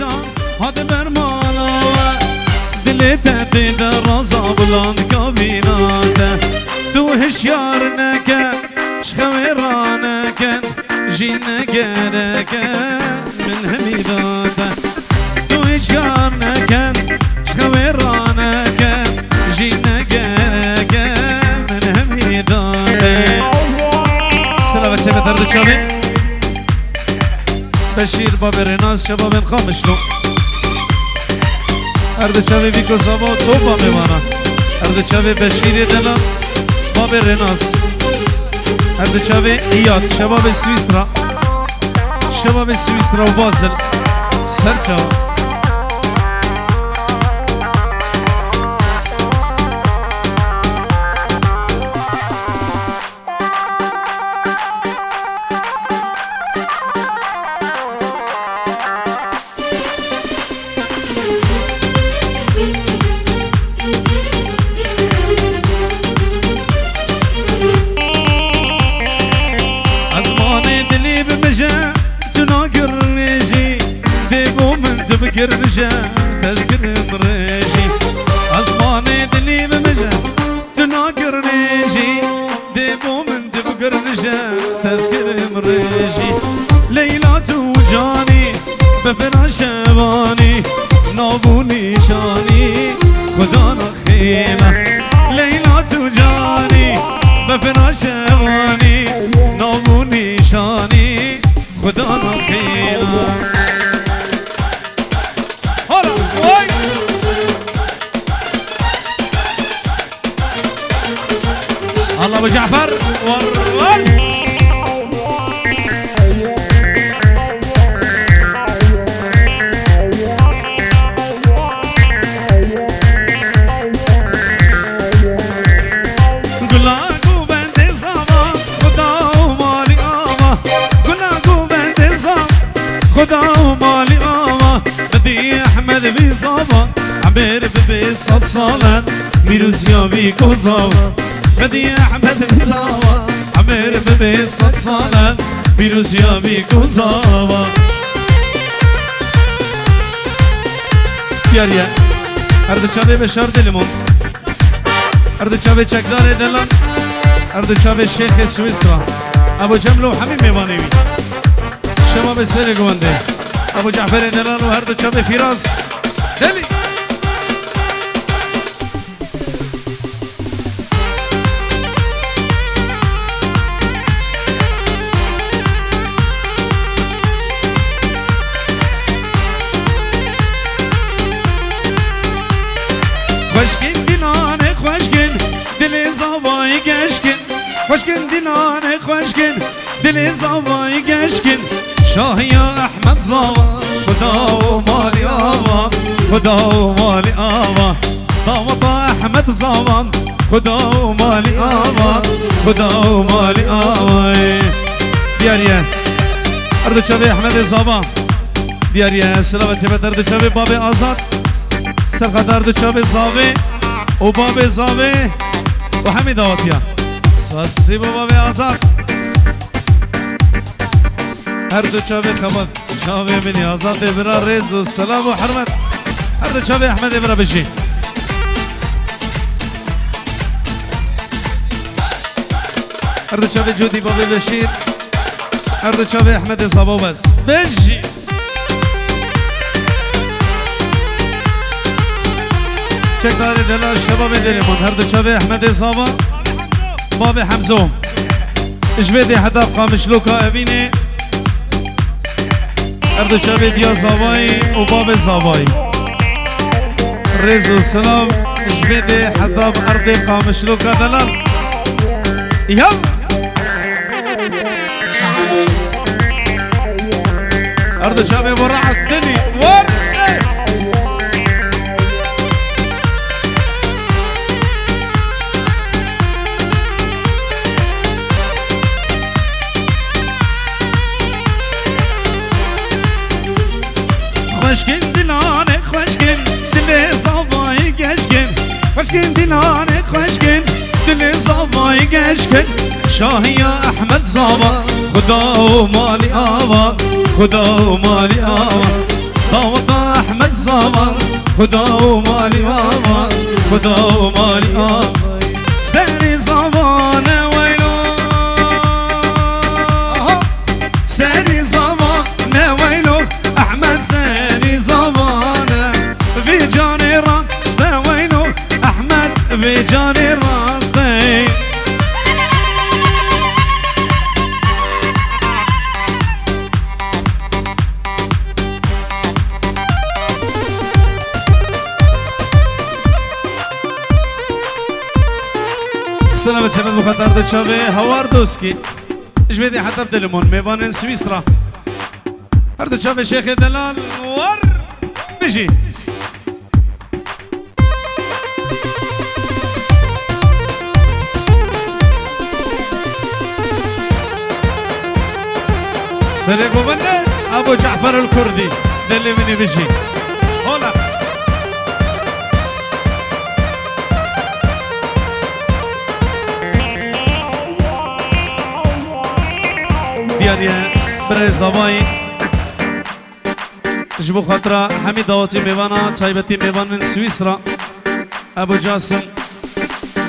عزیزان هاد برمانا دلی تقید رازا بلند کابیناته تو هشیار نکن شخوی را نکن جی نگرکن من همیداته تو هشیار نکن شخوی را نکن جی نگرکن من همیداته سلامتی به درد چاوی بشیر باب رناز شباب خامشلو ارد چاوی بیکو زبا توبا میوانا ارد چاوی بشیر دلان باب رناز ارد چاوی ایاد شباب سویسرا شباب سویسرا و بازل سر چاو گرجه تذکرم رجی آسمان دلی بمجه تناگر رجی دیبو من دب گرجه تذکرم رجی لیلا تو جانی بفراشوانی نابو نیشانی خدا نخیمه لیلا تو جانی بفراشوانی نابو نیشانی خدا نخیمه الله ابو جعفر ور گلاگو بند زما خدا و مالی آما گلاگو بند زما خدا و مالی آما بدی احمد بی زما عمر بی صد سالت میروزیا بی کوزاوا بدي احمد بزاوا عمر ببي صد صالة بيروز يا بيكو زاوا ياريا ارد چاوه بشار دلمون ارد چاوه چکدار دلم ارد چاوه شیخ سویسرا ابو جملو همین میوانیوی شما به سر گونده ابو جعفر دلان و ارد چاوه فیراز دلی خوشگین دلانه خوشگین دل زوای گشکین خوشگین دلانه خوشگین دل زوای گشکین شاهی احمد زاوا خدا و مالی آوا خدا و مالی آوا دامت احمد زاوا خدا و مالی آوا خدا و مالی آوا بیاریه ارد چاوی احمد زاوا بیاریه سلامتی به درد چاوی باب آزاد سرخدار چاوی زاوی و باب زاوی و همین دعوتیا ساسی با باب آزاد هر دو چاوی خبر چاوی بینی آزاد ابرا ریز و سلام و حرمت هر دو چاوی احمد ابرا بشی هر دو چاوی جودی بابی بشیر هر دو چاوی احمد زابا بس بشی چکدار دلال شباب دلیمون هر دو چاوه احمد زابا باب حمزوم اجوید حداب قامشلوکا ابینه هر دو چاوه دیا زابایی و باب زابایی ریز و سلام اجوید حداب ارد قامشلوکا دلال یال هر دو چاوه براحت دلی ور خوشگین دلانه خوشگین دل زوای گشکین خوشگین دلانه خوشگین دل زوای گشکین شاهی احمد زاوا خدا و مالی آوا خدا و مالی آوا داوتا زمان خدا و مالی آمان خدا و مالی آمان سری زمانه ویلو سری زمانه ویلو احمد سری زمانه في جاني راسته ويلو احمد في جاني راسته سلامة سبب بخطر دو چاوه هوار دوسکی اش بیدی حتی بدلمون میبانن سویسرا هر دو چاوه شیخ دلال ور بجی سری گوبنده ابو جعفر الكردي دلی منی بجی هولا بیاریه برای زبایی جبو خاطره همین دعوتی میوانا تایبتی میوانن سویسرا ابو جاسم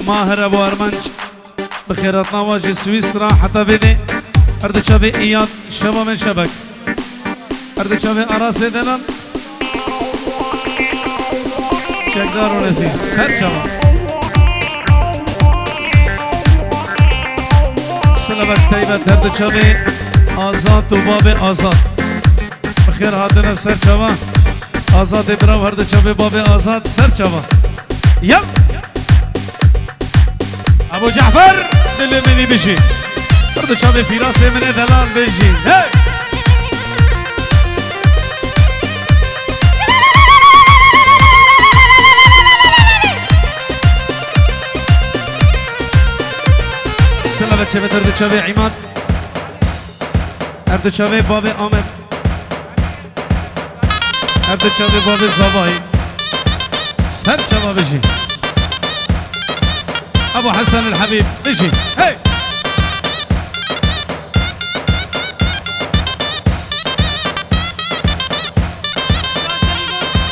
ماهر ابو ارمنج بخیرات نواجی سویسرا حتی بینی اردو چاوی ایاد شبا من شبک اردو چاوی آراسی دلن چکدار و نسی سر چاوا سلامت تایبت اردو چاوی آزاد و باب آزاد بخیر هاتنا سر چاوا آزاد براو هردو چاوی باب آزاد سر چاوا یل ابو جعفر دل منی بشی هردو چاوی فیراسی من دلال بشی هی سلامت چاوی هردو چاوی عماد هردو چاوی باب آمد هردو چاوی باب زبایی سر چاوا بشی ابو حسن الحبيب بشي هي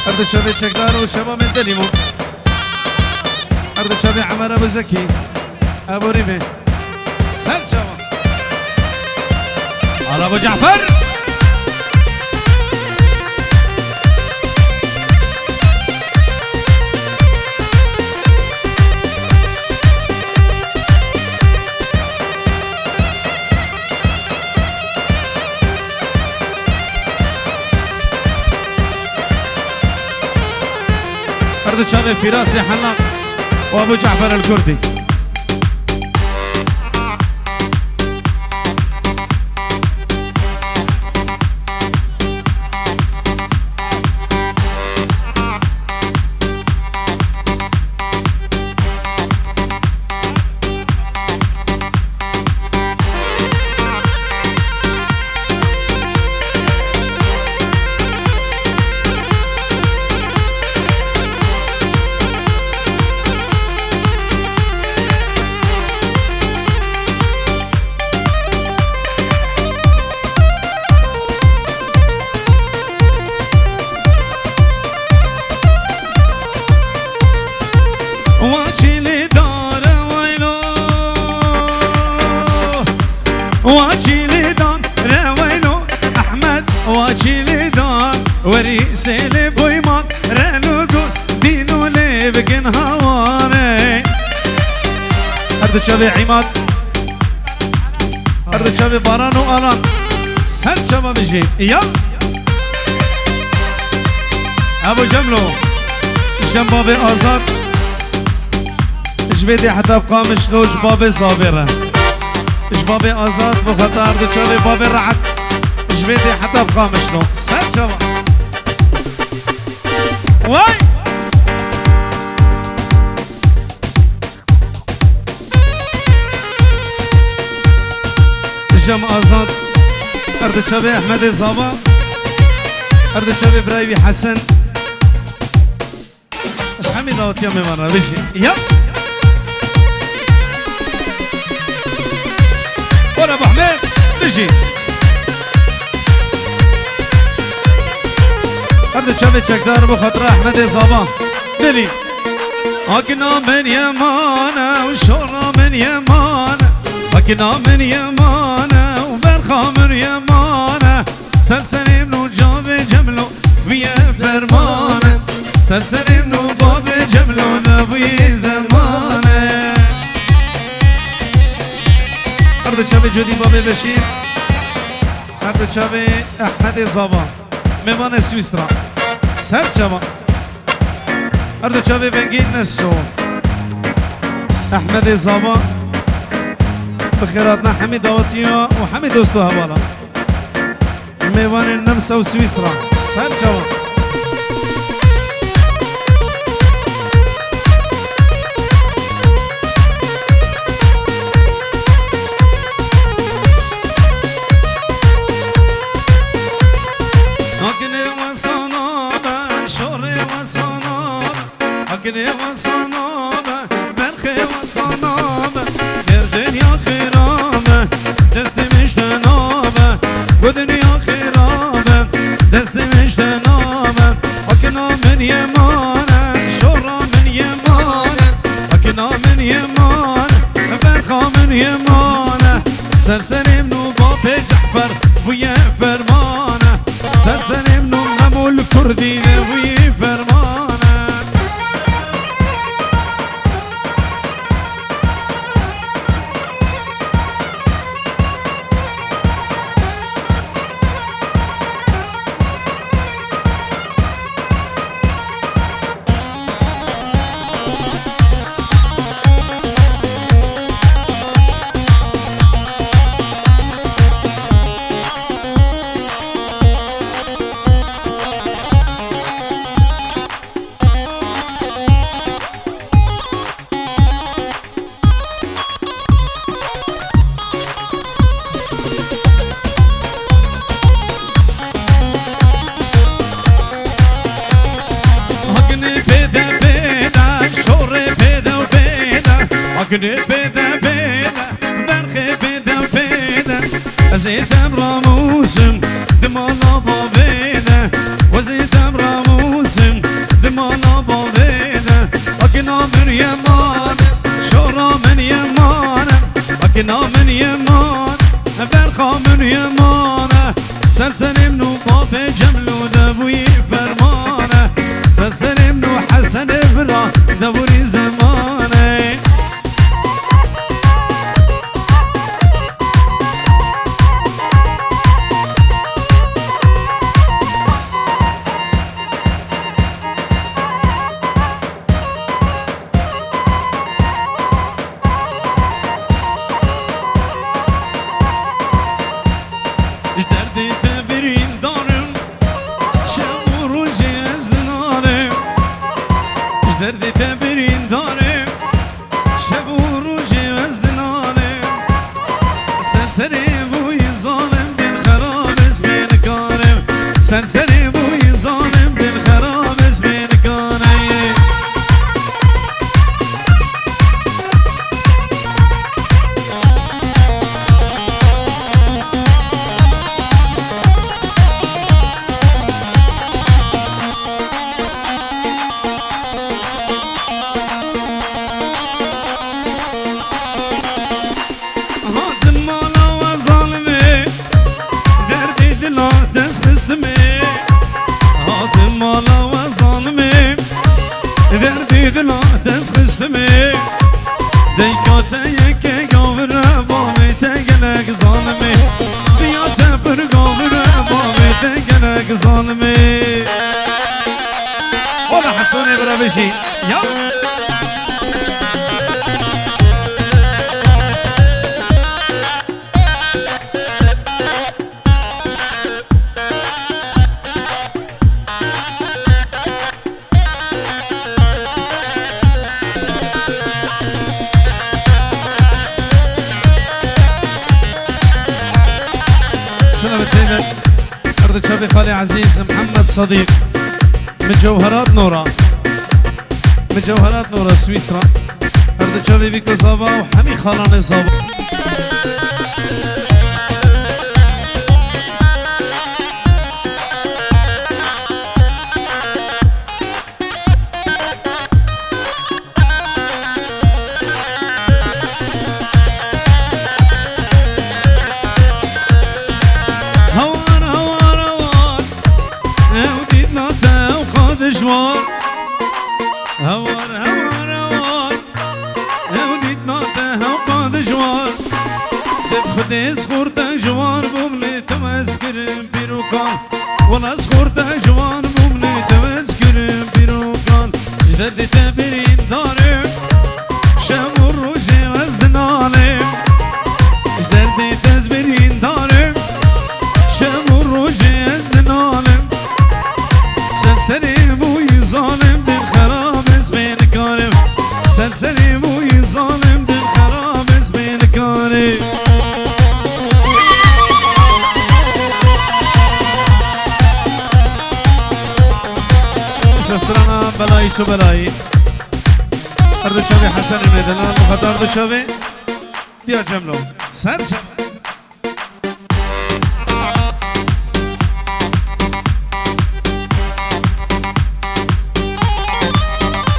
ارد شبي چکدار و شبا من دلیمو ارد شبي عمر ابو زكي ابو ريبي سر شبا على ابو جعفر أرد شاوي فراس حلاق وأبو جعفر الكردي وريسيل بويمان رنوغو دينو لبقن هواري أرد شابي عماد أرد شابي بارانو ألان سر شابا بجي يا أبو جملو جنبابي آزاد جبيدي حتى بقى مشلو جبابي صابرة جبابي آزاد بخطا أرد شابي بابي رعد جبيدي حتى بقى مشلو سر شابا واي جم آزاد أرد شابي أحمد زابا أرد شابي برايبي حسن اش حمي داوت يومي مرة بيجي يا ورا أبو حميد بيجي أرد شافي شكدار بخاطر أحمد زابا دلي أكنا من يمانة وشورا من يمانة أكنا من يمانة وبرخا من يمانة سلسلي منو جاب جملو ويا فرمانة سلسلي منو باب جملو ذوي زمانة أرد شافي جودي بابي بشير أرد شافي أحمد زابا ميمان سويسرا سر شبا أرد شافي بنجين نسو أحمد زابا بخيراتنا حميد دواتيا وحميد دوستو هوالا ميوان النمسا وسويسرا سر شبا أكني وصنابة برخي وصنابة در دنيا خرابة دستي مش تنابة ودنيا خرابة دستي مش تنابة أكنا من يمانة شورا من يمانة أكنا من يمانة برخا من يمانة سرسري منو بابي جعفر ويا فرمانة سرسري منو نمو الكردين ويا فرمانة أكني بيدا بيدا برخي بيدا بيدا زيت راموسم دمالا بابيدا وزيت راموسم دمالا بابيدا أكنا من يمان شورا من يمان أكنا من يمان برخا من يمان سلسلي منو بابي جملو دبوي فرمانه سلسلي منو حسن برا دبوري زمانه دردي تبرين دارم شب و روزی وزدنانم سرسری بوی ظالم دل خراب از بین کارم سرسری بوی ظالم دل خراب از بین کارم دست خستمی دیکاته یکی گاوره بامی تگلک ظالمی دیاته پر گاوره بامی تگلک ظالمی والا حسونی برا بشی یا سلامة سيدك أرض شافي خالي عزيز محمد صديق من جوهرات نورا من جوهرات نورا سويسرا أرض شافي بيكو صابا وحمي خالاني صابا اودید ناته و خادشوار هوار هوار هوار اودید ناته و خادشوار دب خدي سخورته جوان بومني تمسكر بيروكان ولا سخورته جوان بومني تمسكر بيروكان جدد تبرين داري شمر روجي وزدناني جدد تزبرين داري شمر روجي وزدناني سلسلي بوي ظالم بالخراب اسمين كارم سلسلي بوي ظالم بالخراب اسمين كارم سسترانا بلایی تو بلایی اردو چاوی حسن میدنان مخاطر اردو چاوی دیا جملو سر جملو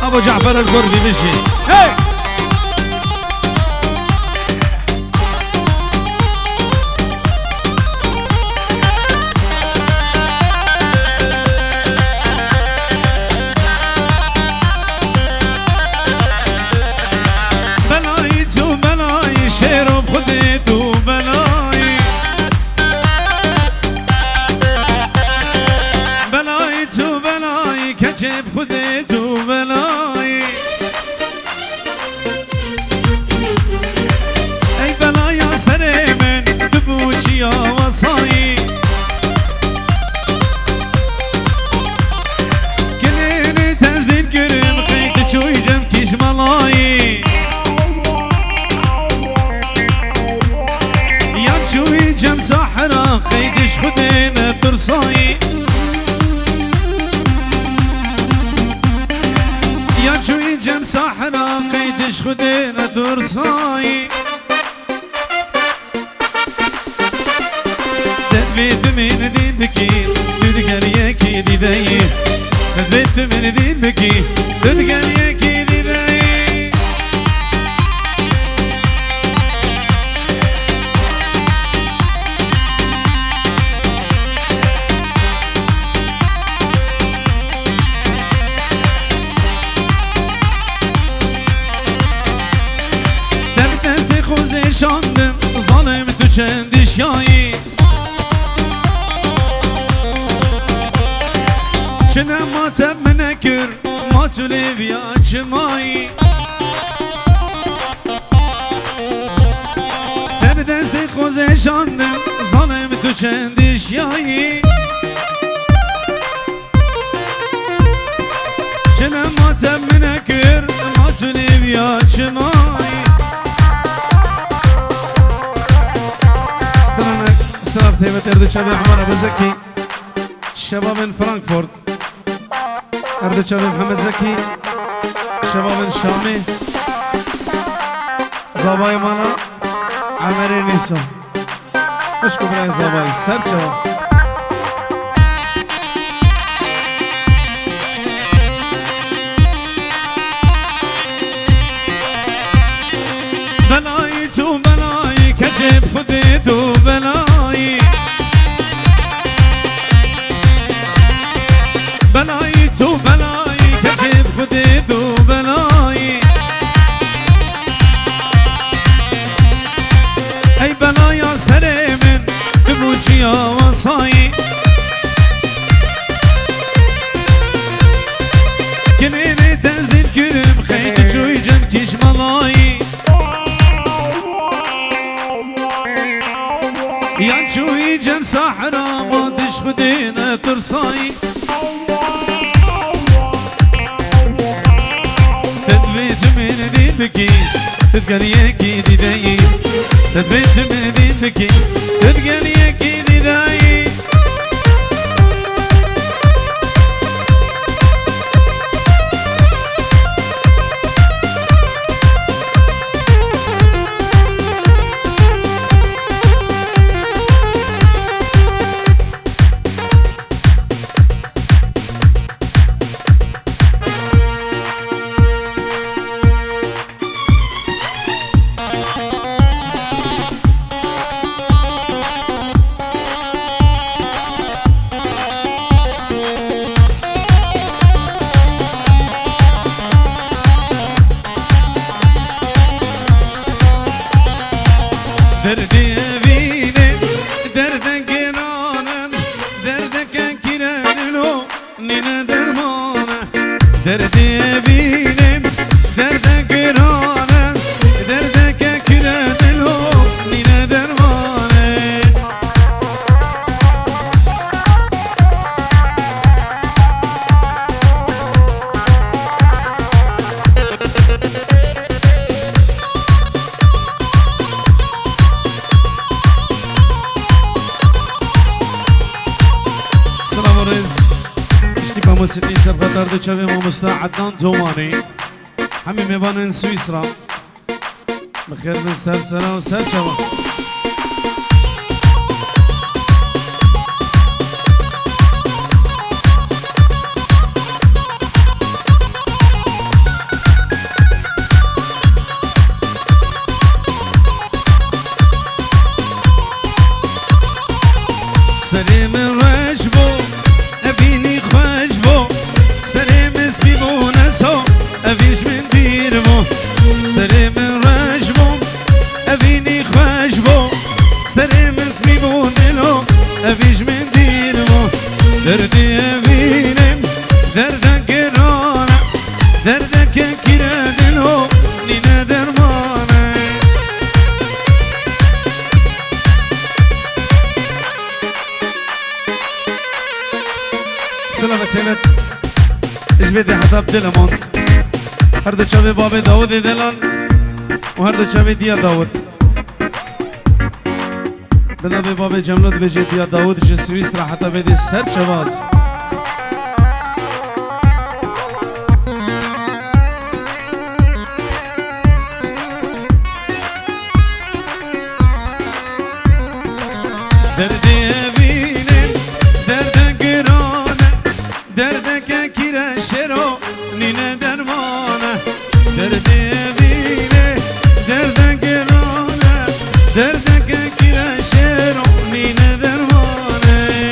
ابو جعفر الكردي مشي هي ساحرة خيدش خدينا ترصاي يا شوي جم ساحرة خيدش خدينا ترصاي تثبت من دين بكي تذكر ياكي دي داي تثبت من دين بكي تذكر ياكي دي داي شاندم ظالم تو چند شایی چنه ما تب منکر ما تو لیبیا چمایی تب دست خوزه شاندم ظالم تو چند شایی چنه ما تب منکر ما تو لیبیا چمایی استراف تهيبة اردشابي عمر ابو زكي شباب من فرانكفورت اردشابي محمد زكي شباب من شامي زاباي مانا عمري نيسو اشكو بلاي زاباي سر شباب بلاي تو بلاي كجيب خدي تو بلاي بلاي تو بلاي كجيب خدي تو بلاي اي بلايا سري من ببوشيا وصاي كنيني تزدين كرم خيط شوي جن كيش ملاي يا شوي جم ساحرة ما دش خدينا ترصاي تدبيت من دين بكي تتقليكي دي داي تدبيت من دين بكي تتقليكي دي داي دردی بینم درد گرانه درد که کره دلو نینه درمانه سلام و رز اشتی با موسیقی سرخطر دو چوی مامستا عدنان تومانی همین میبانن سویسرا بخیر من سر سرا و سر چوا سری من رش بو ابینی خوش بو سری مسبی بو نسو ابیش من دیر بو سری من رش بو ابینی خوش بو سری مسبی بو دلو ابیش من دیر بو دردی ابینم درد گرانه درد که کره دلو نینه درمانه سلامتیnet اش بدي حتى بدلمونت هر دو چاوی باب داود دلان و هر دو چاوی دیا داود بلا به باب جملت بجي دیا داود جه سویس را حتى بدي سر چواد دردی بینم درد گرانه درد که کره شرو نینه درمانه دردی بینه درد گرانه درد که کره شرو نینه درمانه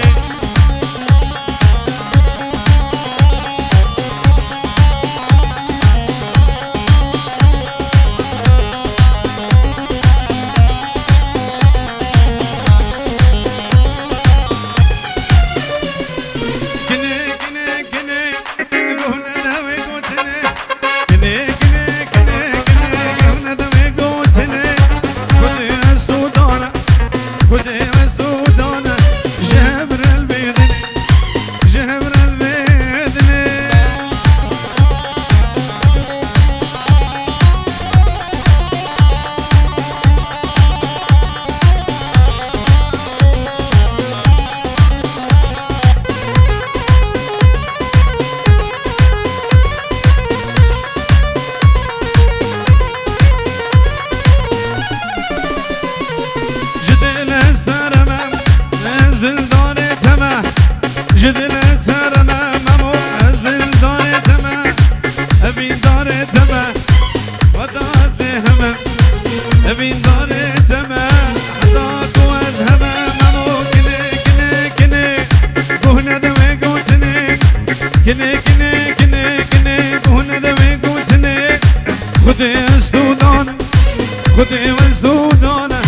خذي وزدودانا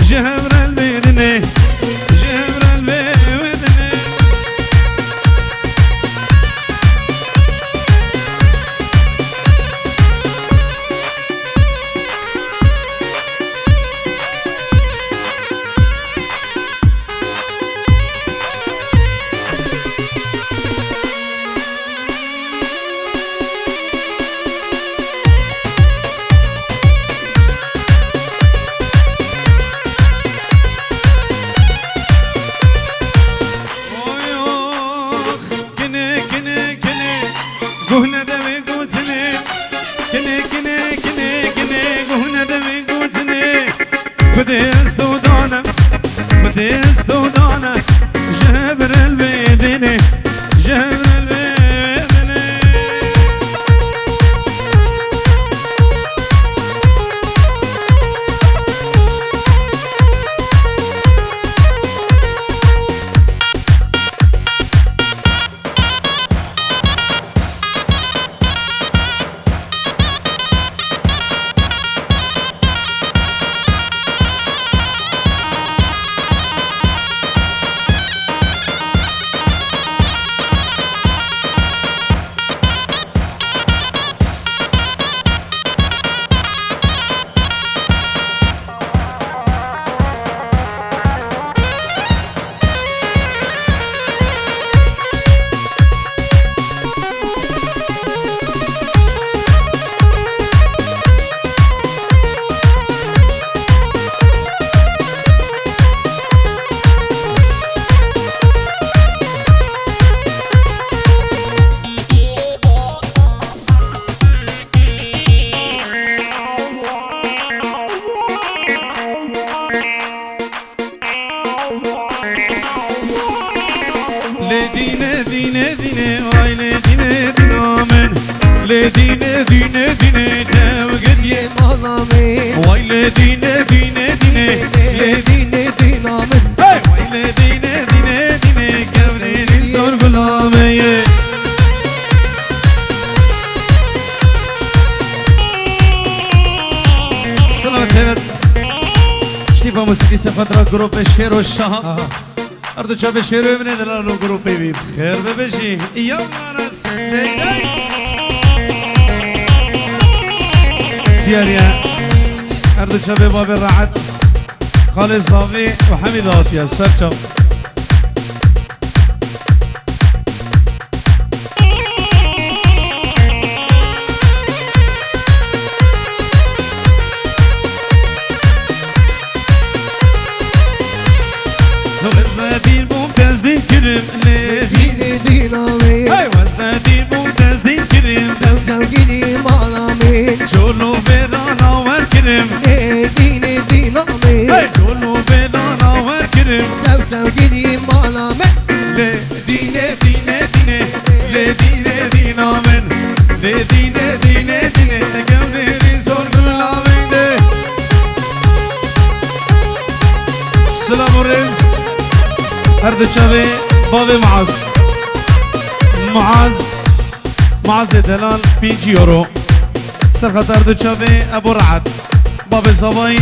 جهبر البيدني جهبر البيدني دینه وای لدینه دینامن لدینه دینه دینه دوگد یه مالامه وای لدینه دینه دینه لدینه دینامن وای لدینه دینه دینه کبرین زور گلامه سلام تیمت شتیفا موسیقی سفت را گروپ شیر و شاه اردو چا به شیر و ابنه دلالو گروپی بیم خیر ببشی یا مانس بیاریا اردو چا به باب راحت خالص صافی و حمید آتیا سر چا وزن ممتاز دين كريم لدینه دینامه هاي وزن ممتاز دين كريم تو گیری مالامه جولو بلانا ور كريم لدینه دینامه هاي جولو بلانا ور كريم تو گیری مالامه لدينه دينه دينه لدينه دينا من لدينه دينه دينه قبل زور بالله ده سلام ورز هردو شبه باب معاذ دلال 5 يورو سرخط هردو شبه ابو رعد باب زواي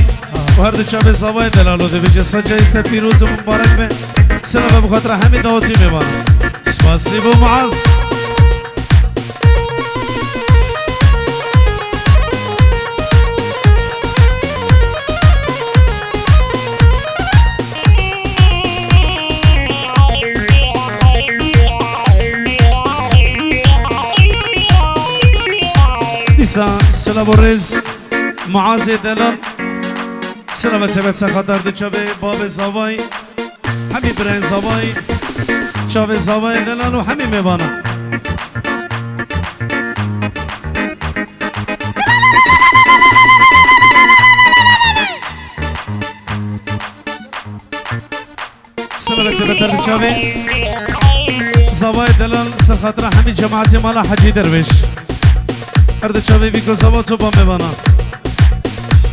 وهردو شبه زواي دلالو ده بجه سجای سپیروز و مبارک به سلام بخاطر همین دعوتی میبانم سپاسیبو معاذ سلام ورز معاذ دلال سلام تبت سخاطر دو چاوه باب زاوای همی برین زاوای چاوه زاوای دلال و همی میبانم سلام تبت دو چاوه زاوای دلال سخاطر همی جماعت مالا حجی درویش هر دو چاوه بیکو زباتو با میبانا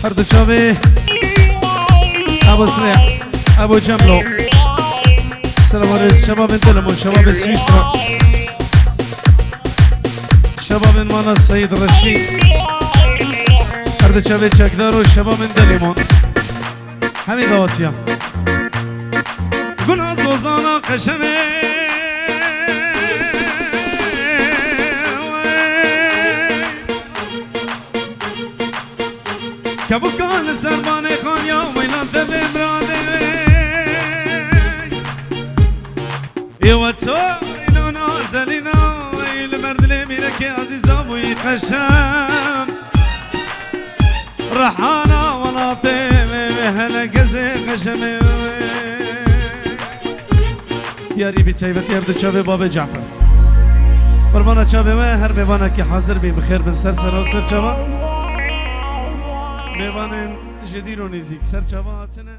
هر دو چاوه ابو سریع ابو جملو سلام علیکم شباب دلمون شباب سویسرا شباب مانا سید رشید هر دو چاوه چکدار و شباب دلمون همین دعوتیم گناه زوزانا قشمه كبكان سربان خان يا ويلان دل براده يوتو إلو نازلنا المرد لميرك عزيزا ويخشم رحانا ولا طيب هلا قزي خشم ياري بتايبت يرد شابي باب جعفر قربانا شابي ما هر بيبانا كي حاضر بي بخير بن سر وسر شابا میوانن جدیر و نزدیک سر چاواتنه